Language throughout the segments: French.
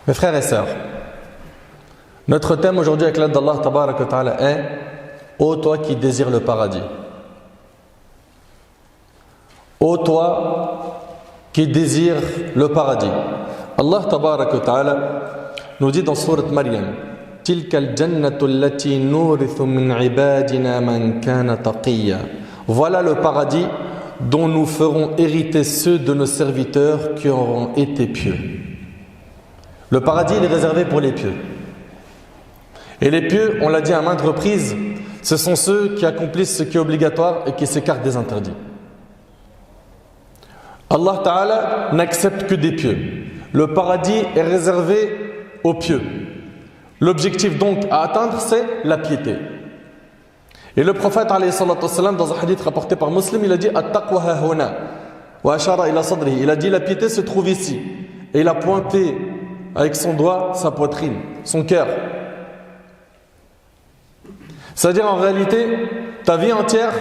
Mes frères et sœurs, notre thème aujourd'hui avec l'aide d'Allah Tabaraka wa Ta'ala est « Ô toi qui désires le paradis ». Ô toi qui désires le paradis. Allah Tabaraka wa Ta'ala nous dit dans sourate Maryam « Tilka al-jannatu allati nurithu min ibadina man kana taqiyya » Voilà le paradis dont nous ferons hériter ceux de nos serviteurs qui auront été pieux. Le paradis il est réservé pour les pieux. Et les pieux, on l'a dit à maintes reprises, ce sont ceux qui accomplissent ce qui est obligatoire et qui s'écartent des interdits. Allah Ta'ala n'accepte que des pieux. Le paradis est réservé aux pieux. L'objectif donc à atteindre, c'est la piété. Et le prophète alayhi salatu wassalam, dans un hadith rapporté par Muslim, il a dit At-taqwa hahuna wa ashara ila sadrihi. Il a dit la piété se trouve ici. Et il a pointé avec son doigt sa poitrine, son cœur. C'est-à-dire en réalité, ta vie entière,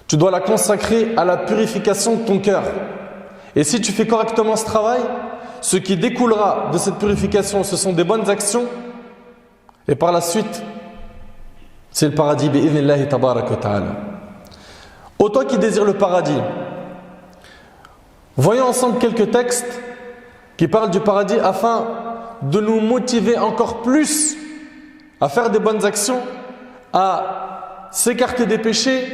tu dois la consacrer à la purification de ton cœur. Et si tu fais correctement ce travail, ce qui découlera de cette purification, ce sont des bonnes actions. Et par la suite, c'est le paradis, bi'idhnillahi tabaraka wa ta'ala. Ô toi qui désires le paradis, voyons ensemble quelques textes qui parlent du paradis afin de nous motiver encore plus à faire des bonnes actions, à s'écarter des péchés,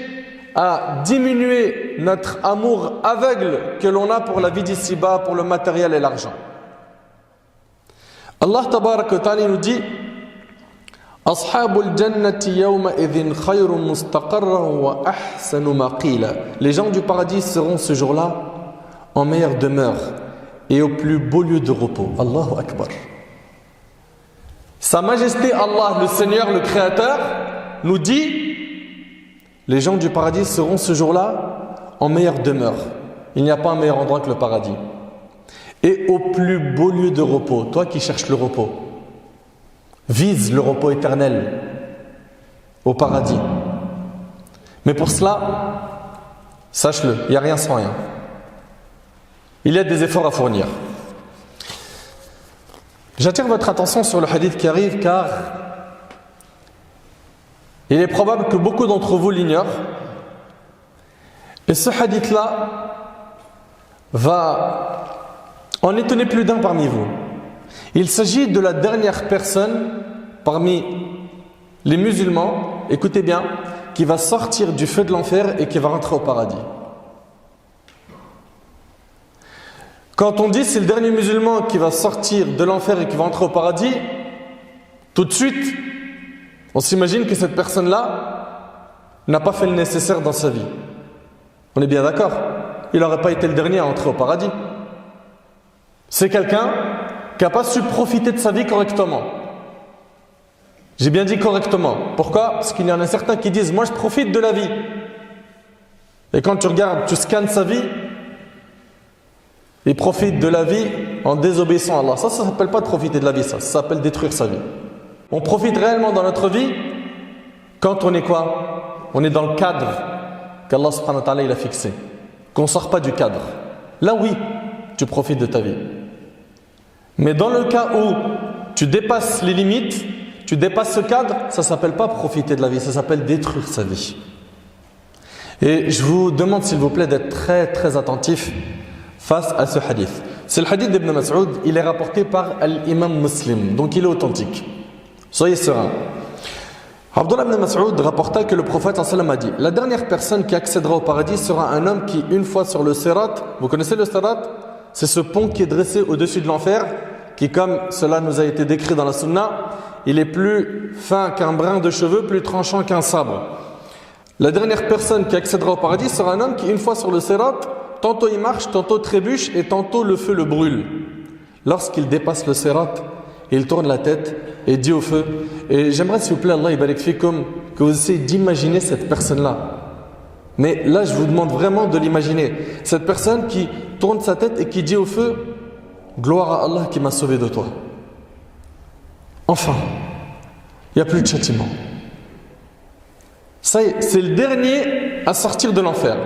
à diminuer notre amour aveugle que l'on a pour la vie d'ici-bas, pour le matériel et l'argent. Allah tabaraka wa ta'ala nous dit Ashabul jannati yawma idhin khayrun mustaqarran wa ahsanu maqila. Les gens du paradis seront ce jour-là en meilleure demeure et au plus beau lieu de repos. Allahu Akbar. Sa Majesté Allah, le Seigneur, le Créateur, nous dit les gens du paradis seront ce jour-là en meilleure demeure. Il n'y a pas un meilleur endroit que le paradis. Et au plus beau lieu de repos. Toi qui cherches le repos, vise le repos éternel au paradis. Mais pour cela, sache-le, il n'y a rien sans rien. Il y a des efforts à fournir. J'attire votre attention sur le hadith qui arrive car il est probable que beaucoup d'entre vous l'ignorent. Et ce hadith-là va en étonner plus d'un parmi vous. Il s'agit de la dernière personne parmi les musulmans, écoutez bien, qui va sortir du feu de l'enfer et qui va rentrer au paradis. Quand on dit c'est le dernier musulman qui va sortir de l'enfer et qui va entrer au paradis, tout de suite, on s'imagine que cette personne-là n'a pas fait le nécessaire dans sa vie. On est bien d'accord? Il n'aurait pas été le dernier à entrer au paradis. C'est quelqu'un qui n'a pas su profiter de sa vie correctement. J'ai bien dit correctement. Pourquoi? Parce qu'il y en a certains qui disent « Moi je profite de la vie ». Et quand tu regardes, tu scannes sa vie, il profite de la vie en désobéissant à Allah. Ça ne s'appelle pas de profiter de la vie, ça s'appelle détruire sa vie. On profite réellement dans notre vie quand on est quoi? On est dans le cadre qu'Allah subhanahu wa ta'ala il a fixé. Qu'on ne sort pas du cadre. Là oui, tu profites de ta vie. Mais dans le cas où tu dépasses les limites, tu dépasses ce cadre, ça ne s'appelle pas profiter de la vie, ça s'appelle détruire sa vie. Et je vous demande s'il vous plaît d'être très très attentif face à ce hadith. C'est le hadith d'Ibn Mas'ud, il est rapporté par l'imam Muslim, donc il est authentique. Soyez sereins. Abdullah ibn Mas'ud rapporta que le prophète sallam a dit la dernière personne qui accédera au paradis sera un homme qui, une fois sur le Sirat, vous connaissez le Sirat? C'est ce pont qui est dressé au-dessus de l'enfer, qui, comme cela nous a été décrit dans la Sunna, il est plus fin qu'un brin de cheveux, plus tranchant qu'un sabre. La dernière personne qui accédera au paradis sera un homme qui, une fois sur le Sirat, tantôt il marche, tantôt trébuche et tantôt le feu le brûle. Lorsqu'il dépasse le Sirat, il tourne la tête et dit au feu. Et j'aimerais s'il vous plaît, Allah barik fikum, que vous essayez d'imaginer cette personne-là. Mais là, je vous demande vraiment de l'imaginer. Cette personne qui tourne sa tête et qui dit au feu « Gloire à Allah qui m'a sauvé de toi ». Enfin, il n'y a plus de châtiment. Ça y est, c'est le dernier à sortir de l'enfer.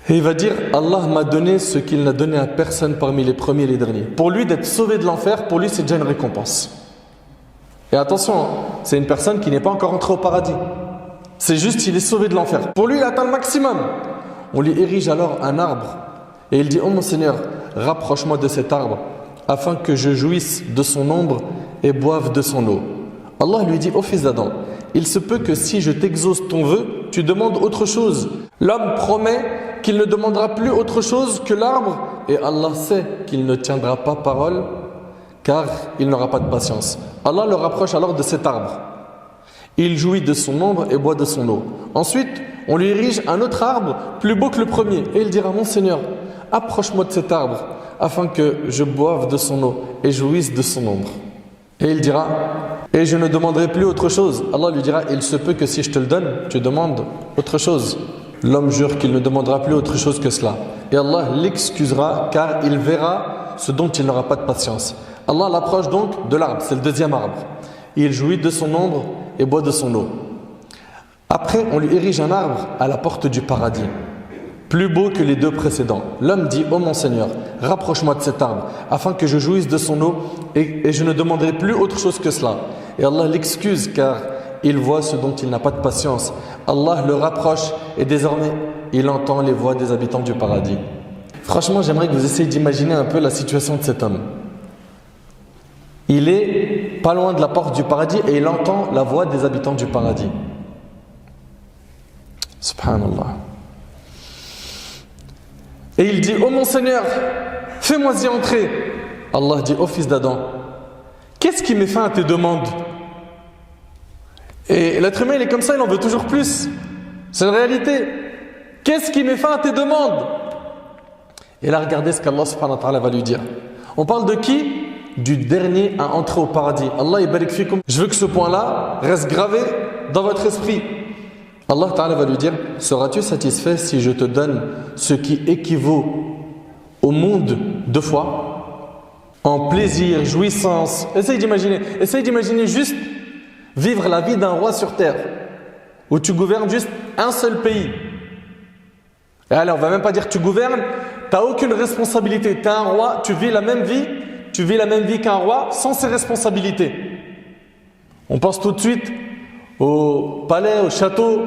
Et il va dire, Allah m'a donné ce qu'il n'a donné à personne parmi les premiers et les derniers. Pour lui, d'être sauvé de l'enfer, pour lui, c'est déjà une récompense. Et attention, c'est une personne qui n'est pas encore entrée au paradis. C'est juste qu'il est sauvé de l'enfer. Pour lui, il atteint le maximum. On lui érige alors un arbre. Et il dit, oh mon Seigneur, rapproche-moi de cet arbre, afin que je jouisse de son ombre et boive de son eau. Allah lui dit, ô fils d'Adam, il se peut que si je t'exauce ton vœu, tu demandes autre chose. L'homme promet qu'il ne demandera plus autre chose que l'arbre, et Allah sait qu'il ne tiendra pas parole, car il n'aura pas de patience. Allah le rapproche alors de cet arbre. Il jouit de son ombre et boit de son eau. Ensuite, on lui érige un autre arbre plus beau que le premier, et il dira, mon Seigneur, approche-moi de cet arbre, afin que je boive de son eau et jouisse de son ombre. Et il dira, et je ne demanderai plus autre chose. Allah lui dira, il se peut que si je te le donne, tu demandes autre chose. L'homme jure qu'il ne demandera plus autre chose que cela. Et Allah l'excusera car il verra ce dont il n'aura pas de patience. Allah l'approche donc de l'arbre, c'est le deuxième arbre. Il jouit de son ombre et boit de son eau. Après, on lui érige un arbre à la porte du paradis, plus beau que les deux précédents. L'homme dit, ô mon Seigneur, rapproche-moi de cet arbre, afin que je jouisse de son eau et je ne demanderai plus autre chose que cela. Et Allah l'excuse car il voit ce dont il n'a pas de patience. Allah le rapproche et désormais, il entend les voix des habitants du paradis. Franchement, j'aimerais que vous essayiez d'imaginer un peu la situation de cet homme. Il est pas loin de la porte du paradis et il entend la voix des habitants du paradis. Subhanallah. Et il dit, ô mon Seigneur, fais-moi y entrer. Allah dit, ô fils d'Adam, qu'est-ce qui met fin à tes demandes? Et l'être humain, il est comme ça, il en veut toujours plus. C'est une réalité. Qu'est-ce qui met fin à tes demandes? Et là, regardez ce qu'Allah subhanahu wa ta'ala va lui dire. On parle de qui? Du dernier à entrer au paradis. Allah yabarik fikum. Je veux que ce point-là reste gravé dans votre esprit. Allah ta'ala va lui dire, seras-tu satisfait si je te donne ce qui équivaut au monde 2 fois? En plaisir, jouissance. Essaye d'imaginer juste vivre la vie d'un roi sur terre, où tu gouvernes juste un seul pays. Et alors, on va même pas dire que tu gouvernes, tu n'as aucune responsabilité. Tu es un roi, tu vis la même vie qu'un roi sans ses responsabilités. On pense tout de suite au palais, au château,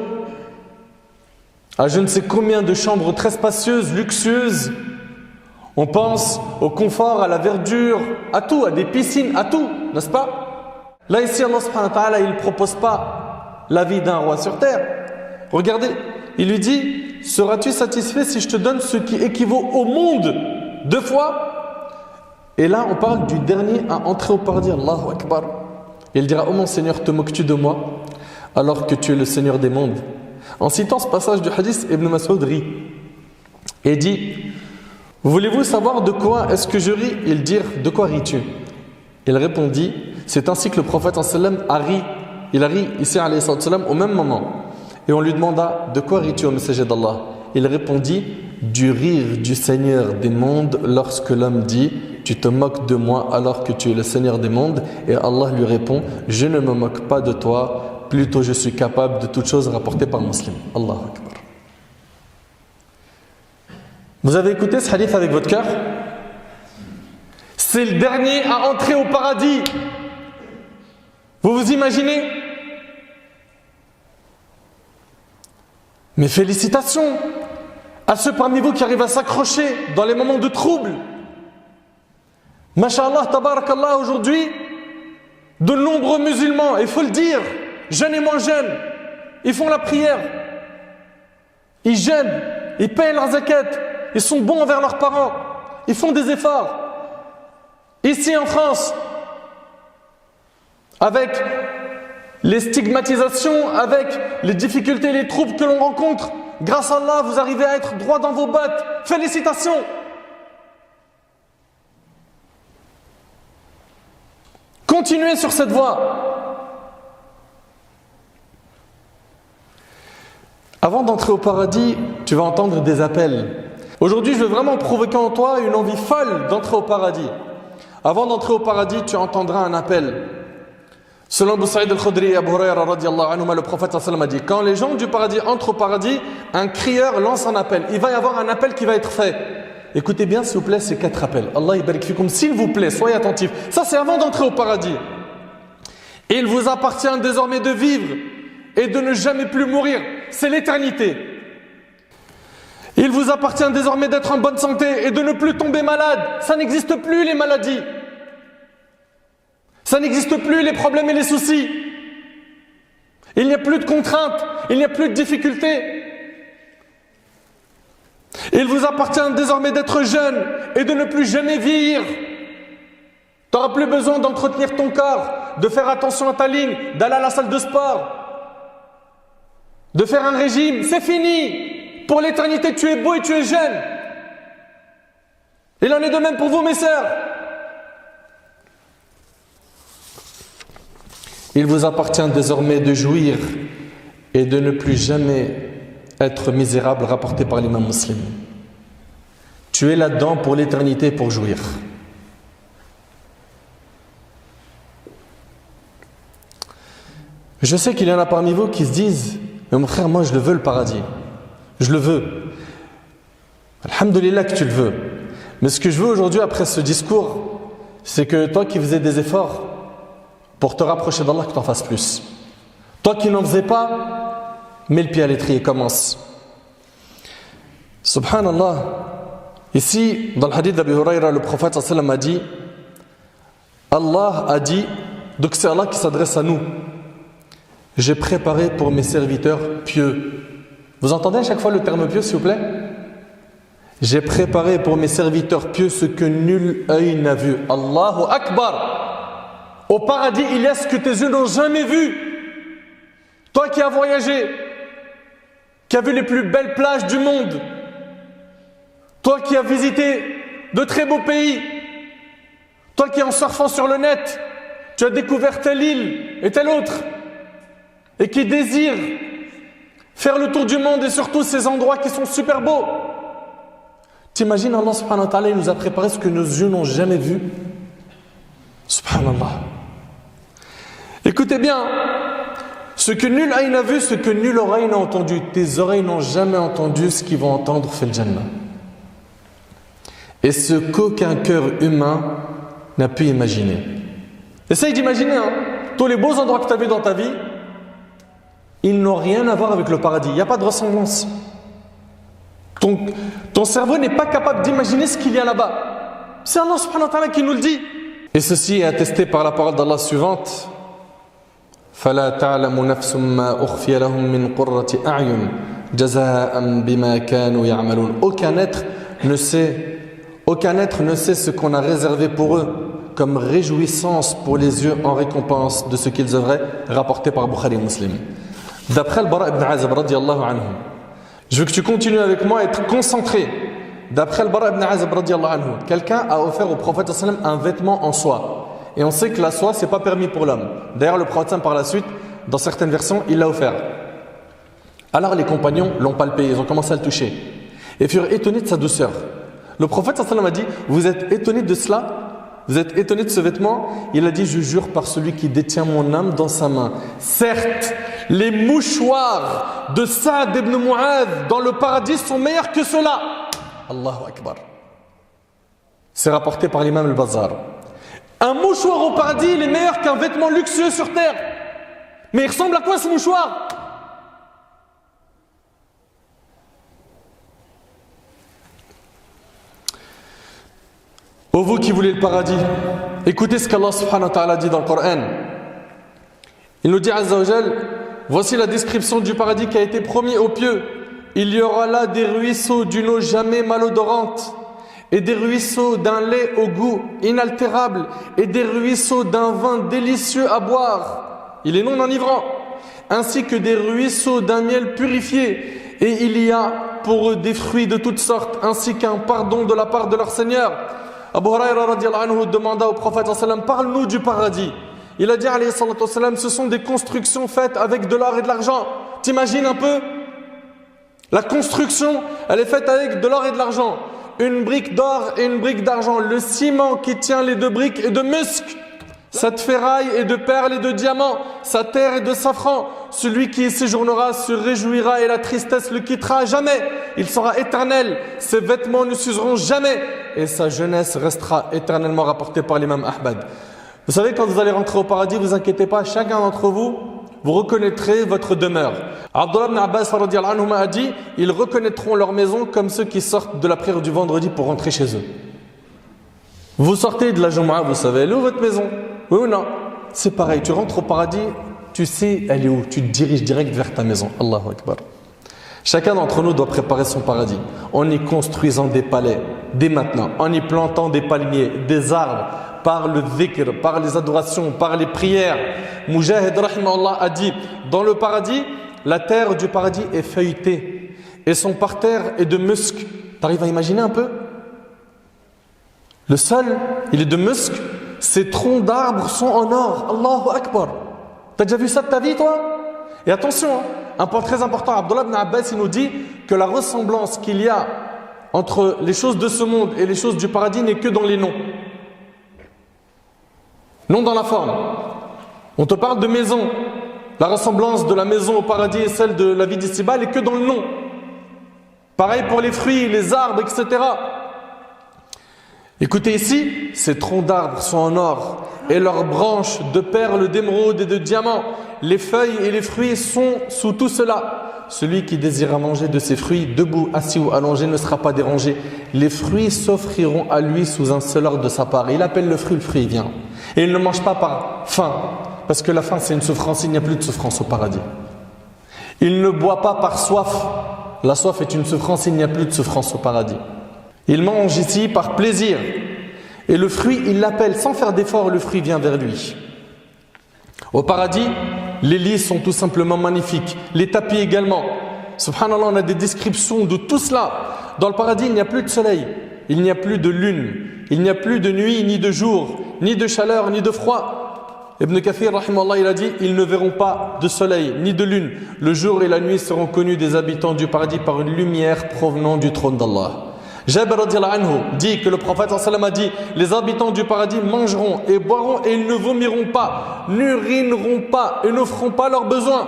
à je ne sais combien de chambres très spacieuses, luxueuses. On pense au confort, à la verdure, à tout, à des piscines, à tout, n'est-ce pas? Là ici, Allah subhanahu wa ta'ala, il ne propose pas la vie d'un roi sur terre. Regardez, il lui dit, seras-tu satisfait si je te donne ce qui équivaut au monde 2 fois? Et là, on parle du dernier à entrer au paradis. Allahu Akbar. Il dira, oh mon Seigneur, te moques-tu de moi alors que tu es le Seigneur des mondes? En citant ce passage du hadith, Ibn Mas'ud rit et dit, voulez-vous savoir de quoi est-ce que je ris? Ils dirent, de quoi ris-tu? Il répondit, c'est ainsi que le prophète a ri. Il a ri ici alayhi salam au même moment. Et on lui demanda, de quoi ris-tu au messager d'Allah? Il répondit, du rire du Seigneur des mondes lorsque l'homme dit, tu te moques de moi alors que tu es le Seigneur des mondes. Et Allah lui répond, je ne me moque pas de toi, plutôt je suis capable de toutes choses rapportées par Muslim. Allahu Akbar. Vous avez écouté ce hadith avec votre cœur? C'est le dernier à entrer au paradis. Vous vous imaginez? Mais félicitations à ceux parmi vous qui arrivent à s'accrocher dans les moments de trouble. Masha'Allah, tabarakallah, aujourd'hui, de nombreux musulmans, il faut le dire, jeunes et moins jeunes, ils font la prière, ils jeûnent, ils payent leurs zakat, ils sont bons envers leurs parents, ils font des efforts. Ici en France, avec les stigmatisations, avec les difficultés, les troubles que l'on rencontre, grâce à Allah, vous arrivez à être droit dans vos bottes. Félicitations! Continuez sur cette voie. Avant d'entrer au paradis, tu vas entendre des appels. Aujourd'hui, je veux vraiment provoquer en toi une envie folle d'entrer au paradis. Avant d'entrer au paradis, tu entendras un appel. Selon Abu Sa'id al-Khudri et Abu Huraira radiyallahu anhuma, le prophète sallallahu alayhi wa sallam a dit: quand les gens du paradis entrent au paradis, un crieur lance un appel. Il va y avoir un appel qui va être fait. Écoutez bien s'il vous plaît ces 4 appels. Allah yabarik fikum, s'il vous plaît, soyez attentifs. Ça c'est avant d'entrer au paradis. Il vous appartient désormais de vivre et de ne jamais plus mourir. C'est l'éternité. Il vous appartient désormais d'être en bonne santé et de ne plus tomber malade. Ça n'existe plus les maladies. Ça n'existe plus les problèmes et les soucis. Il n'y a plus de contraintes, il n'y a plus de difficultés. Il vous appartient désormais d'être jeune et de ne plus jamais vieillir. Tu n'auras plus besoin d'entretenir ton corps, de faire attention à ta ligne, d'aller à la salle de sport, de faire un régime. C'est fini. Pour l'éternité, tu es beau et tu es jeune. Il en est de même pour vous, mes sœurs. Il vous appartient désormais de jouir et de ne plus jamais être misérable, rapporté par l'imam Muslim. Tu es là-dedans pour l'éternité, pour jouir. Je sais qu'il y en a parmi vous qui se disent: mais mon frère, moi je le veux le paradis. Je le veux. Alhamdulillah que tu le veux. Mais ce que je veux aujourd'hui après ce discours, c'est que toi qui faisais des efforts pour te rapprocher d'Allah, que tu en fasses plus. Toi qui n'en faisais pas, mets le pied à l'étrier, commence. Subhanallah. Ici, dans le hadith d'Abu Huraira, le prophète sallallahu alayhi wa sallam a dit, Allah a dit, donc c'est Allah qui s'adresse à nous: j'ai préparé pour mes serviteurs pieux. Vous entendez à chaque fois le terme pieux, s'il vous plaît? J'ai préparé pour mes serviteurs pieux ce que nul œil n'a vu. Allahu Akbar. Au paradis, il y a ce que tes yeux n'ont jamais vu. Toi qui as voyagé, qui as vu les plus belles plages du monde, toi qui as visité de très beaux pays, toi qui en surfant sur le net, tu as découvert telle île et telle autre, et qui désire faire le tour du monde et surtout ces endroits qui sont super beaux. T'imagines, Allah subhanahu wa ta'ala, il nous a préparé ce que nos yeux n'ont jamais vu. Subhanallah. Écoutez bien, ce que nul œil n'a vu, ce que nulle oreille n'a entendu. Tes oreilles n'ont jamais entendu ce qu'ils vont entendre fil Jannah. Et ce qu'aucun cœur humain n'a pu imaginer. Essaye d'imaginer, tous les beaux endroits que tu as vus dans ta vie, ils n'ont rien à voir avec le paradis. Il n'y a pas de ressemblance. Ton cerveau n'est pas capable d'imaginer ce qu'il y a là-bas. C'est Allah subhanahu wa ta'ala qui nous le dit. Et ceci est attesté par la parole d'Allah suivante: فَلَا تَعْلَمُ نَفْسٌ مَا أُخْفِيَ لَهُم مِّن قُرَّةِ أَعْيُنٍ جَزَاءً بِمَا كَانُوا يَعْمَلُونَ. Aucun être ne sait ce qu'on a réservé pour eux comme réjouissance pour les yeux en récompense de ce qu'ils œuvraient, rapporté par Bukhari et Muslim. D'après le Bara ibn Azib radiyallahu anhu, je veux que tu continues avec moi à être concentré. D'après le Bara ibn Azib radiyallahu anhu, quelqu'un a offert au prophète sallam un vêtement en soie. Et on sait que la soie, c'est pas permis pour l'homme. D'ailleurs, le prophète par la suite, dans certaines versions, il l'a offert. Alors les compagnons l'ont palpé, ils ont commencé à le toucher et furent étonnés de sa douceur. Le prophète sallam a dit: vous êtes étonnés de cela? Vous êtes étonnés de ce vêtement? Il a dit: je jure par celui qui détient mon âme dans sa main. Certes, les mouchoirs de Saad ibn Mu'adh dans le paradis sont meilleurs que cela. Allahu Akbar. C'est rapporté par l'imam al-Bazar. Un mouchoir au paradis, il est meilleur qu'un vêtement luxueux sur terre. Mais il ressemble à quoi ce mouchoir? Ô vous qui voulez le paradis, écoutez ce qu'Allah subhanahu wa ta'ala dit dans le Coran. Il nous dit Azza wa Jal: voici la description du paradis qui a été promis aux pieux. Il y aura là des ruisseaux d'une eau jamais malodorante, et des ruisseaux d'un lait au goût inaltérable, et des ruisseaux d'un vin délicieux à boire, il est non enivrant, ainsi que des ruisseaux d'un miel purifié, et il y a pour eux des fruits de toutes sortes, ainsi qu'un pardon de la part de leur Seigneur. Abu Huraira radiyallahu anhu demanda au prophète sallallahu alayhi wa sallam: parle-nous du paradis. Il a dit alayhi salatu wa sallam: ce sont des constructions faites avec de l'or et de l'argent. T'imagines un peu? La construction, elle est faite avec de l'or et de l'argent. Une brique d'or et une brique d'argent. Le ciment qui tient les deux briques est de musc. Cette ferraille est de perles et de diamants, sa terre est de safran. Celui qui y séjournera se réjouira et la tristesse le quittera à jamais. Il sera éternel, ses vêtements ne s'useront jamais et sa jeunesse restera éternellement, rapportée par l'imam Ahmad. Vous savez, quand vous allez rentrer au paradis, vous inquiétez pas, chacun d'entre vous, vous reconnaîtrez votre demeure. Abdullah ibn Abbas radiyallahu anhu a dit, ils reconnaîtront leur maison comme ceux qui sortent de la prière du vendredi pour rentrer chez eux. Vous sortez de la Jumu'ah, vous savez, elle est où votre maison? Oui ou non? C'est pareil, tu rentres au paradis, tu sais elle est où, tu te diriges direct vers ta maison. Allahu Akbar. Chacun d'entre nous doit préparer son paradis en y construisant des palais dès maintenant, en y plantant des palmiers, des arbres, par le dhikr, par les adorations, par les prières. Mujahid rahimahullah a dit, dans le paradis, la terre du paradis est feuilletée et son parterre est de musc. T'arrives à imaginer un peu? Le sol, il est de musc, ses troncs d'arbres sont en or. Allahu Akbar. T'as déjà vu ça de ta vie, toi? Et attention, hein, un point très important, Abdullah ibn Abbas, il nous dit que la ressemblance qu'il y a entre les choses de ce monde et les choses du paradis n'est que dans les noms. Non dans la forme. On te parle de maison. La ressemblance de la maison au paradis et celle de la vie d'ici-bas n'est que dans le nom. Pareil pour les fruits, les arbres, etc. Écoutez ici, ces troncs d'arbres sont en or et leurs branches de perles, d'émeraude et de diamants. Les feuilles et les fruits sont sous tout cela. Celui qui désirera manger de ces fruits, debout, assis ou allongé, ne sera pas dérangé. Les fruits s'offriront à lui sous un seul ordre de sa part. Il appelle le fruit vient. Et il ne mange pas par faim, parce que la faim c'est une souffrance, il n'y a plus de souffrance au paradis. Il ne boit pas par soif. La soif est une souffrance, il n'y a plus de souffrance au paradis. Il mange ici par plaisir. Et le fruit, il l'appelle sans faire d'effort, le fruit vient vers lui. Au paradis, les lits sont tout simplement magnifiques. Les tapis également. Subhanallah, on a des descriptions de tout cela. Dans le paradis, il n'y a plus de soleil. Il n'y a plus de lune. Il n'y a plus de nuit, ni de jour, ni de chaleur, ni de froid. Ibn Kathir, rahimahullah, il a dit, ils ne verront pas de soleil, ni de lune. Le jour et la nuit seront connus des habitants du paradis par une lumière provenant du trône d'Allah. Jabir radiyallahu anhu dit que le prophète sallallahu alayhi wa sallam a dit, les habitants du paradis mangeront et boiront et ils ne vomiront pas, n'urineront pas et ne feront pas leurs besoins.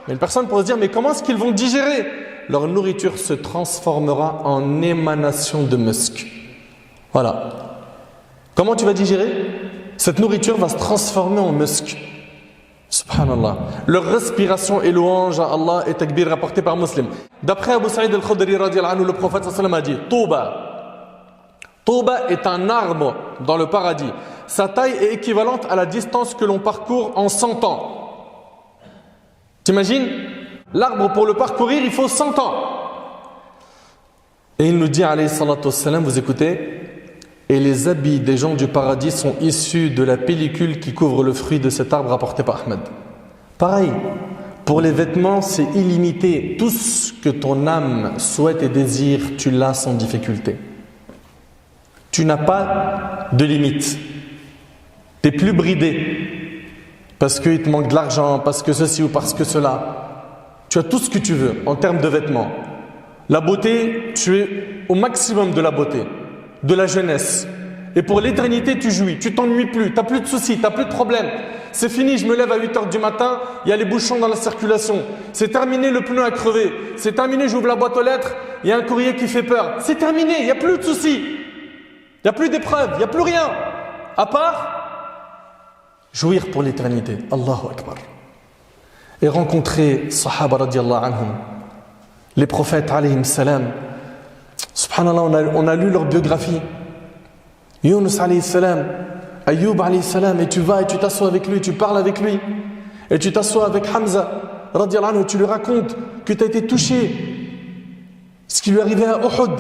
Mais une personne pourrait se dire, mais comment est-ce qu'ils vont digérer? Leur nourriture se transformera en émanation de musc. Voilà. Comment tu vas digérer? Cette nourriture va se transformer en musc. Subhanallah. Leur respiration et louange à Allah et takbir rapporté par Muslim. D'après Abu Sa'id al-Khudri radiyallahu anhu, le prophète sallallahu alayhi wa sallam a dit, Touba. Touba est un arbre dans le paradis. Sa taille est équivalente à la distance que l'on parcourt en 100 ans. T'imagines? L'arbre pour le parcourir, il faut 100 ans. Et il nous dit, alayhi salatu wassalam, vous écoutez, et les habits des gens du paradis sont issus de la pellicule qui couvre le fruit de cet arbre rapporté par Ahmed. Pareil, pour les vêtements, c'est illimité. Tout ce que ton âme souhaite et désire, tu l'as sans difficulté. Tu n'as pas de limite. Tu n'es plus bridé parce qu'il te manque de l'argent, parce que ceci ou parce que cela. Tu as tout ce que tu veux en termes de vêtements. La beauté, tu es au maximum de la beauté, de la jeunesse. Et pour l'éternité, tu jouis, tu t'ennuies plus, tu n'as plus de soucis, tu n'as plus de problèmes. C'est fini, je me lève à 8h du matin, il y a les bouchons dans la circulation. C'est terminé, le pneu a crevé. C'est terminé, j'ouvre la boîte aux lettres, il y a un courrier qui fait peur. C'est terminé, il n'y a plus de soucis. Il n'y a plus d'épreuves, il n'y a plus rien. À part jouir pour l'éternité. Allahu Akbar. Et rencontrer Sahaba radiallahu anhum, les prophètes alayhim salam. Subhanallah, on a lu leur biographie. Yunus alayhi salam, Ayyub alayhi salam, et tu vas et tu t'assois avec lui, tu parles avec lui. Et tu t'assois avec Hamza radiallahu anhu, tu lui racontes que tu as été touché, ce qui lui est arrivé à Uhud.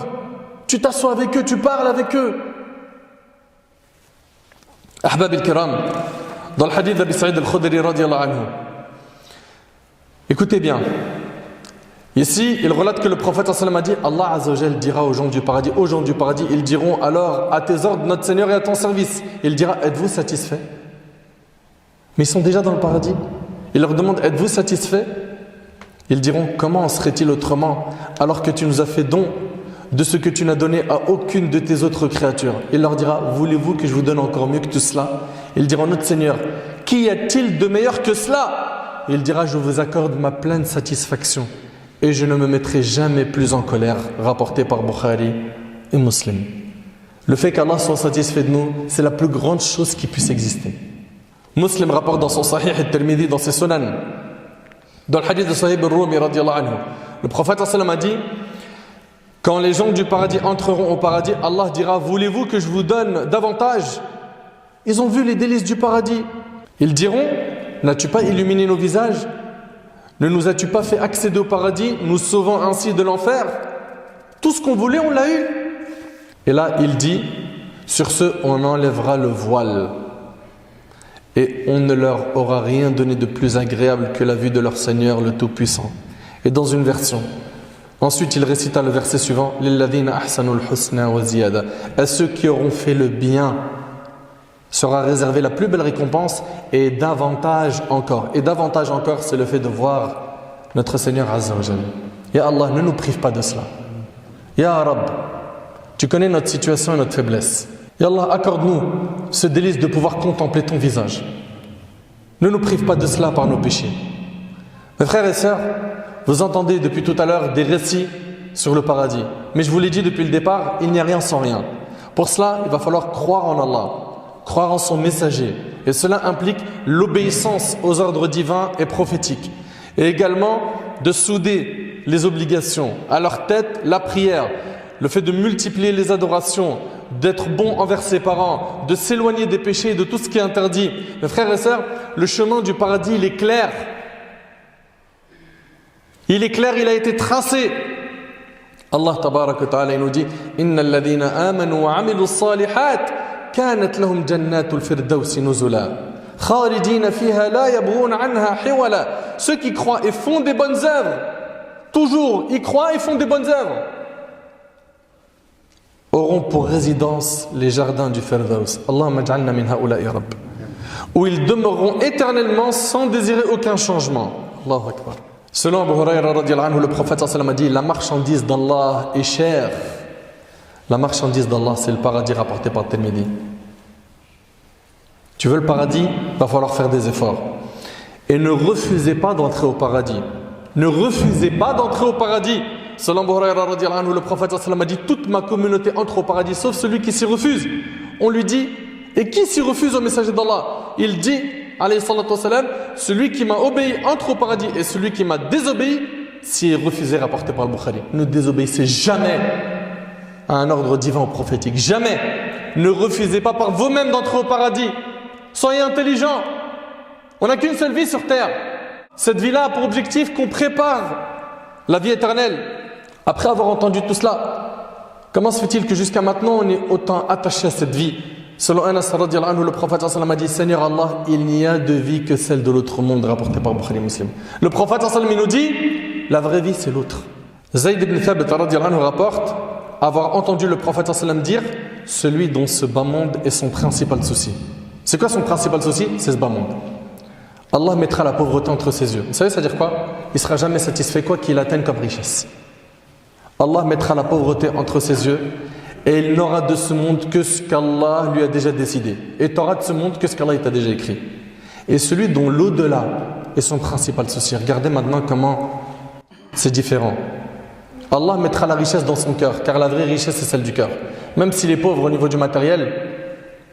Tu t'assois avec eux, tu parles avec eux. Ahbab al-Kiram, dans le hadith d'Abi Sa'id al-Khudri radiallahu anhu. Écoutez bien. Ici, il relate que le prophète sallallahu alayhi wa sallam a dit, Allah Azza wa Jal dira aux gens du paradis, ils diront alors à tes ordres notre Seigneur et à ton service. Il dira, êtes-vous satisfaits? Mais ils sont déjà dans le paradis. Il leur demande, êtes-vous satisfaits? Ils diront, comment en serait-il autrement alors que tu nous as fait don de ce que tu n'as donné à aucune de tes autres créatures? Il leur dira, voulez-vous que je vous donne encore mieux que tout cela? Ils diront, notre Seigneur, qu'y a-t-il de meilleur que cela? Il dira, je vous accorde ma pleine satisfaction et je ne me mettrai jamais plus en colère. Rapporté par Bukhari et Muslim. Le fait qu'Allah soit satisfait de nous, c'est la plus grande chose qui puisse exister. Muslim rapporte dans son Sahih al-Tirmidhi, dans ses Sunan, dans le hadith de Sahih al-Rumi radiyallahu anhu, le prophète sallallahu alayhi wa sallam a dit, quand les gens du paradis entreront au paradis, Allah dira, voulez-vous que je vous donne davantage? Ils ont vu les délices du paradis. Ils diront, n'as-tu pas illuminé nos visages? Ne nous as-tu pas fait accéder au paradis, nous sauvant ainsi de l'enfer? Tout ce qu'on voulait, on l'a eu. Et là, il dit, sur ce, on enlèvera le voile. Et on ne leur aura rien donné de plus agréable que la vue de leur Seigneur le Tout-Puissant. Et dans une version, ensuite il récita le verset suivant, Lilladhina ahsanul husna wa ziyada. À ceux qui auront fait le bien sera réservée la plus belle récompense et davantage encore. Et davantage encore, c'est le fait de voir notre Seigneur Azza wa Jalla. Ya Allah, ne nous prive pas de cela. Ya Rabb, tu connais notre situation et notre faiblesse. Ya Allah, accorde-nous ce délice de pouvoir contempler ton visage. Ne nous prive pas de cela par nos péchés. Mes frères et sœurs, vous entendez depuis tout à l'heure des récits sur le paradis. Mais je vous l'ai dit depuis le départ, il n'y a rien sans rien. Pour cela, il va falloir croire en Allah, croire en son messager. Et cela implique l'obéissance aux ordres divins et prophétiques. Et également de souder les obligations. À leur tête, la prière, le fait de multiplier les adorations, d'être bon envers ses parents, de s'éloigner des péchés et de tout ce qui est interdit. Mes frères et sœurs, le chemin du paradis, il est clair. Il est clair, il a été tracé. Allah tabaraka wa ta'ala nous dit Innal ladhina amanu wa amilu s-salihat kanat lahum jannatul firdausi nuzula khalidina fiha la yabghuna anha hiwala. Ceux qui croient et font des bonnes œuvres, toujours, ils croient et font des bonnes œuvres, auront pour résidence les jardins du Firdaus. Allahumma ij'alna min ha'ula'i rabb. Où ils demeureront éternellement sans désirer aucun changement. Allahu Akbar. Selon Abu Hurayra radiyallahu anhu, le prophète sallallahu alayhi wa sallam a dit, la marchandise d'Allah est chère. La marchandise d'Allah, c'est le paradis rapporté par Tirmidhi. Tu veux le paradis, il va falloir faire des efforts. Et ne refusez pas d'entrer au paradis. Ne refusez pas d'entrer au paradis. Selon Abu Hurayra radiyallahu anhu, le prophète sallallahu alayhi wa sallam a dit, toute ma communauté entre au paradis sauf celui qui s'y refuse. On lui dit, et qui s'y refuse au messager d'Allah? Il dit, alayhi salatu wassalam, celui qui m'a obéi entre au paradis et celui qui m'a désobéi s'y est refusé, rapporté par le Bukhari. Ne désobéissez jamais à un ordre divin ou prophétique. Jamais. Ne refusez pas par vous-même d'entrer au paradis. Soyez intelligents. On n'a qu'une seule vie sur terre. Cette vie-là a pour objectif qu'on prépare la vie éternelle. Après avoir entendu tout cela, comment se fait-il que jusqu'à maintenant on est autant attaché à cette vie? Selon Anas radiyallahu anhu, le prophète sallallahu alayhi wa sallam a dit, Seigneur Allah, il n'y a de vie que celle de l'autre monde, rapporté par Bukhari Muslim. Le prophète sallallahu alayhi wa sallam nous dit, la vraie vie c'est l'autre. Zayd ibn Thabit radiyallahu anhu rapporte avoir entendu le prophète sallallahu alayhi wa sallam dire, celui dont ce bas monde est son principal souci. C'est quoi son principal souci? C'est ce bas monde. Allah mettra la pauvreté entre ses yeux. Vous savez, ça veut dire quoi? Il ne sera jamais satisfait quoi qu'il atteigne comme richesse. Allah mettra la pauvreté entre ses yeux et il n'aura de ce monde que ce qu'Allah lui a déjà décidé. Et tu auras de ce monde que ce qu'Allah t'a déjà écrit. Et celui dont l'au-delà est son principal souci. Regardez maintenant comment c'est différent. Allah mettra la richesse dans son cœur, car la vraie richesse c'est celle du cœur. Même s'il est pauvre au niveau du matériel,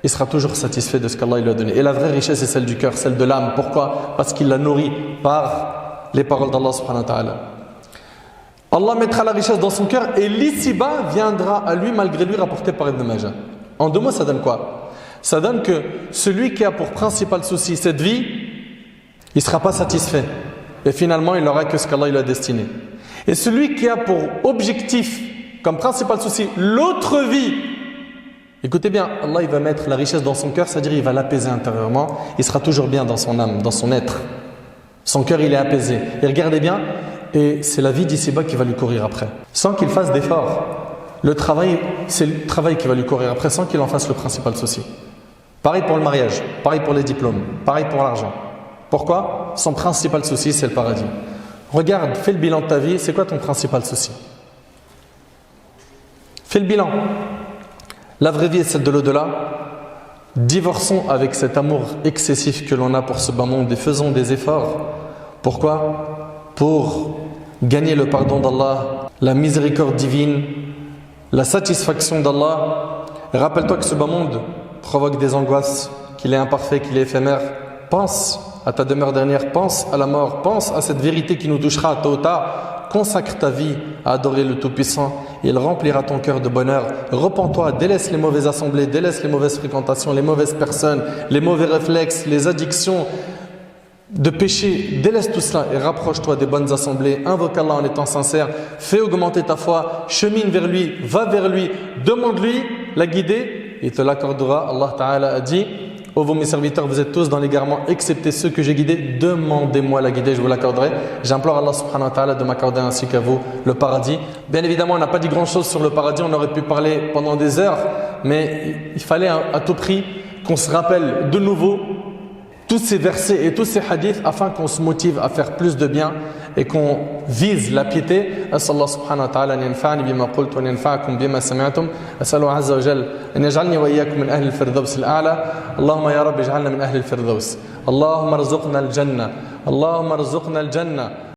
il sera toujours satisfait de ce qu'Allah lui a donné. Et la vraie richesse c'est celle du cœur, celle de l'âme. Pourquoi? Parce qu'il la nourrit par les paroles d'Allah subhanahu wa ta'ala. Allah mettra la richesse dans son cœur et l'ici-bas viendra à lui malgré lui, rapporté par Ibn Majah. En deux mots, ça donne quoi? Ça donne que celui qui a pour principal souci cette vie, il ne sera pas satisfait. Et finalement, il n'aura que ce qu'Allah lui a destiné. Et celui qui a pour objectif, comme principal souci, l'autre vie, écoutez bien, Allah il va mettre la richesse dans son cœur, c'est-à-dire il va l'apaiser intérieurement, il sera toujours bien dans son âme, dans son être. Son cœur il est apaisé. Et regardez bien, et c'est la vie d'ici-bas qui va lui courir après, sans qu'il fasse d'efforts. Le travail, c'est le travail qui va lui courir après, sans qu'il en fasse le principal souci. Pareil pour le mariage, pareil pour les diplômes, pareil pour l'argent. Pourquoi? Son principal souci, c'est le paradis. Regarde, fais le bilan de ta vie, c'est quoi ton principal souci? Fais le bilan. La vraie vie est celle de l'au-delà. divorçons avec cet amour excessif que l'on a pour ce bas monde et faisons des efforts. Pourquoi? Pour gagner le pardon d'Allah, la miséricorde divine, la satisfaction d'Allah. Rappelle-toi que ce bas monde provoque des angoisses, qu'il est imparfait, qu'il est éphémère. Pense à ta demeure dernière, pense à la mort, pense à cette vérité qui nous touchera tôt ou tard. Consacre ta vie à adorer le Tout-Puissant et il remplira ton cœur de bonheur. Repens-toi, délaisse les mauvaises assemblées, délaisse les mauvaises fréquentations, les mauvaises personnes, les mauvais réflexes, les addictions de péché. Délaisse tout cela et rapproche-toi des bonnes assemblées. Invoque Allah en étant sincère, fais augmenter ta foi, chemine vers lui, va vers lui, demande-lui la guider et il te l'accordera. Allah Ta'ala a dit: ô vous mes serviteurs, vous êtes tous dans l'égarement, excepté ceux que j'ai guidés. Demandez-moi la guider, je vous l'accorderai. J'implore Allah subhanahu wa ta'ala de m'accorder ainsi qu'à vous le paradis. Bien évidemment, on n'a pas dit grand chose sur le paradis, on aurait pu parler pendant des heures, mais il fallait à tout prix qu'on se rappelle de nouveau tous ces versets et tous ces hadiths afin qu'on se motive à faire plus de bien et qu'on vise la piété. أسأل الله سبحانه وتعالى أن ينفعني بما قلت وأن ينفعكم بما سمعتم. أسأله عز وجل أن يجعلني وإياكم من أهل الفردوس الأعلى. اللهم يا رب اجعلنا من أهل الفردوس. اللهم ارزقنا الجنة. اللهم ارزقنا الجنة.